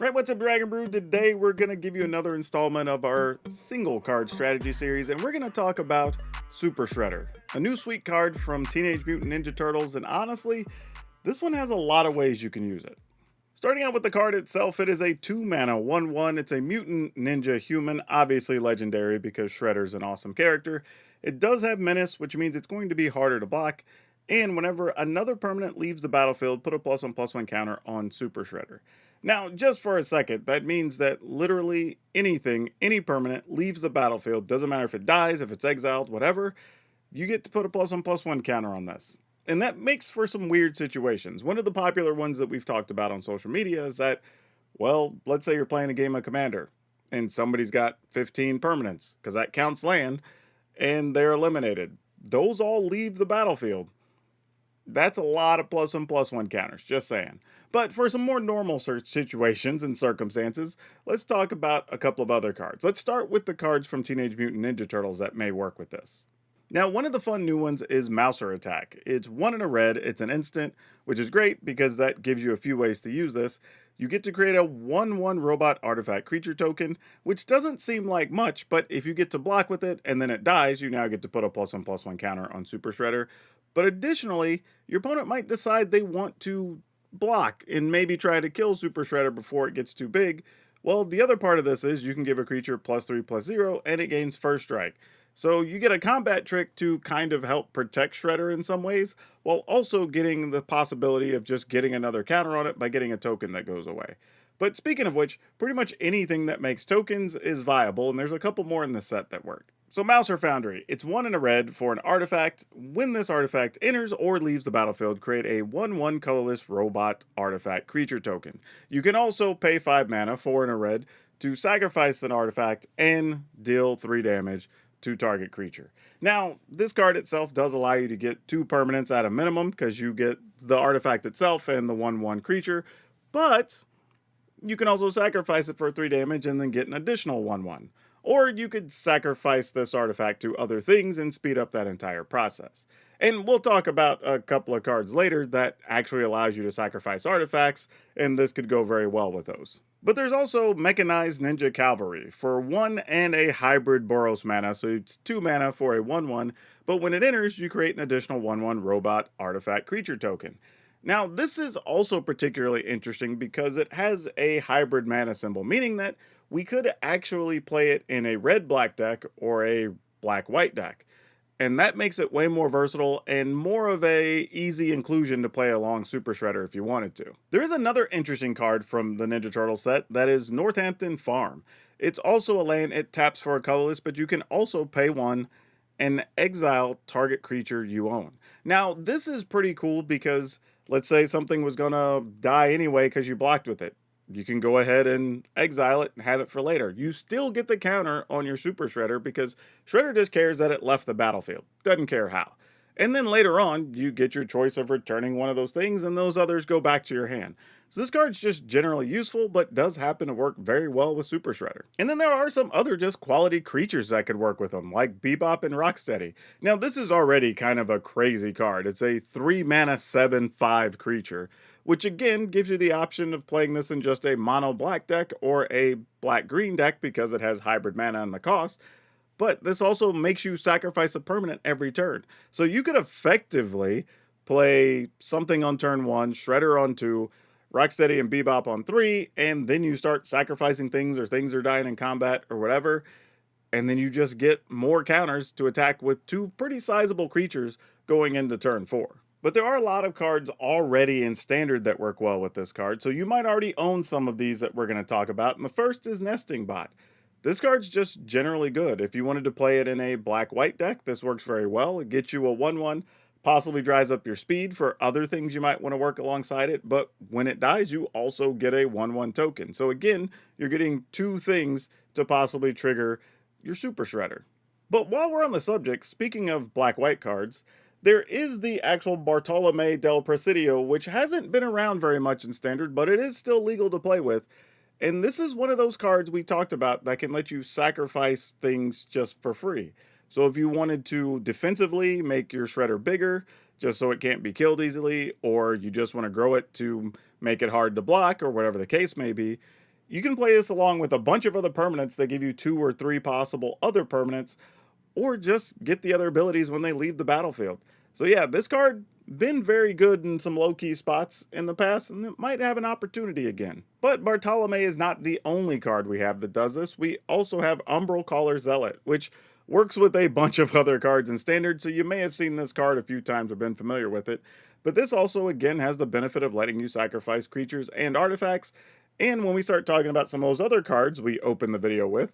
Right, what's up, Dragon Brew? Today we're going to give you another installment of our single card strategy series, and we're going to talk about Super Shredder, a new sweet card from Teenage Mutant Ninja Turtles, and honestly, this one has a lot of ways you can use it. Starting out with the card itself, it is a 2-mana 1/1. It's a mutant ninja human, obviously legendary because Shredder's an awesome character. It does have menace, which means it's going to be harder to block. And whenever another permanent leaves the battlefield, put a +1/+1 counter on Super Shredder. Now, just for a second, that means that literally anything, any permanent, leaves the battlefield. Doesn't matter if it dies, if it's exiled, whatever. You get to put a +1/+1 counter on this. And that makes for some weird situations. One of the popular ones that we've talked about on social media is that, well, let's say you're playing a game of Commander and somebody's got 15 permanents, because that counts land, and they're eliminated. Those all leave the battlefield. That's a lot of +1/+1 counters, just saying. But for some more normal situations and circumstances, let's talk about a couple of other cards. Let's start with the cards from Teenage Mutant Ninja Turtles that may work with this. Now, one of the fun new ones is Mouser Attack. It's 1 and a red, it's an instant, which is great because that gives you a few ways to use this. You get to create a 1/1 robot artifact creature token, which doesn't seem like much, but if you get to block with it and then it dies, you now get to put a +1/+1 counter on Super Shredder. But additionally, your opponent might decide they want to block and maybe try to kill Super Shredder before it gets too big. Well, the other part of this is you can give a creature +3/+0 and it gains first strike. So you get a combat trick to kind of help protect Shredder in some ways, while also getting the possibility of just getting another counter on it by getting a token that goes away. But speaking of which, pretty much anything that makes tokens is viable, and there's a couple more in this set that work. So Mouser Foundry, it's 1 and a red for an artifact. When this artifact enters or leaves the battlefield, create a 1/1 colorless robot artifact creature token. You can also pay 5 mana, 4 and a red, to sacrifice an artifact and deal 3 damage to target creature. Now, this card itself does allow you to get 2 permanents at a minimum because you get the artifact itself and the 1/1 creature, but you can also sacrifice it for 3 damage and then get an additional 1/1. Or you could sacrifice this artifact to other things and speed up that entire process. And we'll talk about a couple of cards later that actually allows you to sacrifice artifacts, and this could go very well with those. But there's also Mechanized Ninja Cavalry for 1 and a hybrid Boros mana, so it's 2 mana for a 1/1, but when it enters, you create an additional 1/1 robot artifact creature token. Now, this is also particularly interesting because it has a hybrid mana symbol, meaning that we could actually play it in a red-black deck or a black-white deck. And that makes it way more versatile and more of a easy inclusion to play along Super Shredder if you wanted to. There is another interesting card from the Ninja Turtle set that is Northampton Farm. It's also a land, it taps for a colorless, but you can also pay 1 and exile target creature you own. Now, this is pretty cool because let's say something was gonna die anyway because you blocked with it. You can go ahead and exile it and have it for later. You still get the counter on your Super Shredder because Shredder just cares that it left the battlefield. Doesn't care how. And then later on, you get your choice of returning one of those things and those others go back to your hand. So this card's just generally useful, but does happen to work very well with Super Shredder. And then there are some other just quality creatures that could work with them, like Bebop and Rocksteady. Now this is already kind of a crazy card. It's a 3 mana 7/5 creature, which again gives you the option of playing this in just a mono black deck or a black green deck because it has hybrid mana and the cost. But this also makes you sacrifice a permanent every turn. So you could effectively play something on turn 1, Shredder on 2, Rocksteady and Bebop on 3, and then you start sacrificing things or things are dying in combat or whatever, and then you just get more counters to attack with 2 pretty sizable creatures going into turn 4. But there are a lot of cards already in Standard that work well with this card, so you might already own some of these that we're going to talk about, and the first is Nesting Bot. This card's just generally good. If you wanted to play it in a black-white deck, this works very well. It gets you a 1/1, possibly dries up your speed for other things you might want to work alongside it, but when it dies, you also get a 1/1 token. So again, you're getting 2 things to possibly trigger your Super Shredder. But while we're on the subject, speaking of black-white cards, there is the actual Bartolome del Presidio, which hasn't been around very much in Standard, but it is still legal to play with. And this is one of those cards we talked about that can let you sacrifice things just for free. So if you wanted to defensively make your Shredder bigger, just so it can't be killed easily, or you just want to grow it to make it hard to block, or whatever the case may be, You can play this along with a bunch of other permanents that give you 2 or 3 possible other permanents, or just get the other abilities when they leave the battlefield. So yeah, this card been very good in some low-key spots in the past, and it might have an opportunity again. But Bartolome is not the only card we have that does this. We also have Umbral Caller Zealot, which works with a bunch of other cards in Standard, so you may have seen this card a few times or been familiar with it. But this also, again, has the benefit of letting you sacrifice creatures and artifacts. And when we start talking about some of those other cards we opened the video with,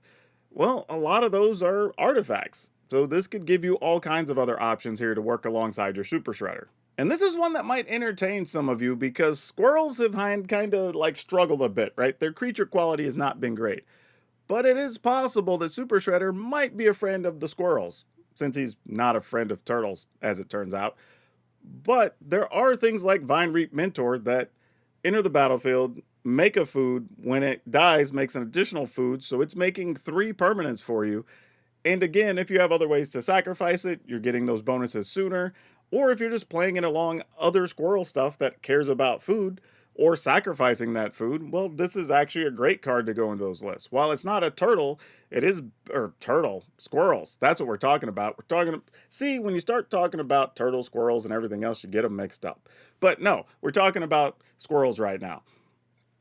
well, a lot of those are artifacts. So this could give you all kinds of other options here to work alongside your Super Shredder. And this is one that might entertain some of you because squirrels have kind of like struggled a bit, right? Their creature quality has not been great. But it is possible that Super Shredder might be a friend of the squirrels, since he's not a friend of turtles, as it turns out. But there are things like Vine Reap Mentor that enter the battlefield, make a food, when it dies, makes an additional food, so it's making 3 permanents for you. And again, if you have other ways to sacrifice it, you're getting those bonuses sooner. Or if you're just playing it along other squirrel stuff that cares about food, or sacrificing that food, well, this is actually a great card to go into those lists. While it's not a turtle, it is, or turtle, squirrels. That's what we're talking about. We're talking, see, when you start talking about turtle, squirrels, and everything else, you get them mixed up. But no, we're talking about squirrels right now.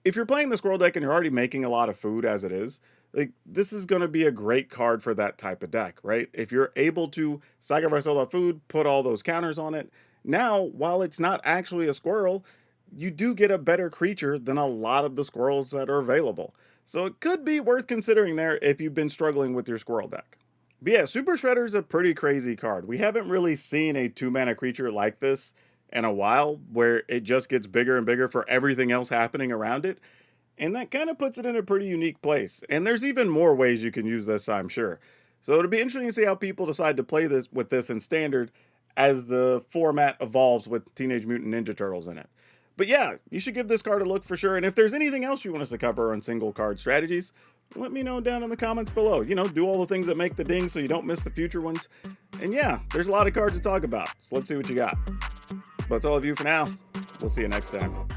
If you're playing the squirrel deck and you're already making a lot of food as it is, like, this is going to be a great card for that type of deck, right? If you're able to sacrifice all that food, put all those counters on it, now, while it's not actually a squirrel, you do get a better creature than a lot of the squirrels that are available. So it could be worth considering there if you've been struggling with your squirrel deck. But yeah, Super Shredder is a pretty crazy card. We haven't really seen a 2-mana creature like this in a while, where it just gets bigger and bigger for everything else happening around it. And that kind of puts it in a pretty unique place. And there's even more ways you can use this, I'm sure. So it'll be interesting to see how people decide to play this with this in Standard as the format evolves with Teenage Mutant Ninja Turtles in it. But yeah, you should give this card a look for sure. And if there's anything else you want us to cover on single card strategies, let me know down in the comments below. You know, do all the things that make the ding so you don't miss the future ones. And yeah, there's a lot of cards to talk about. So let's see what you got. But that's all of you for now. We'll see you next time.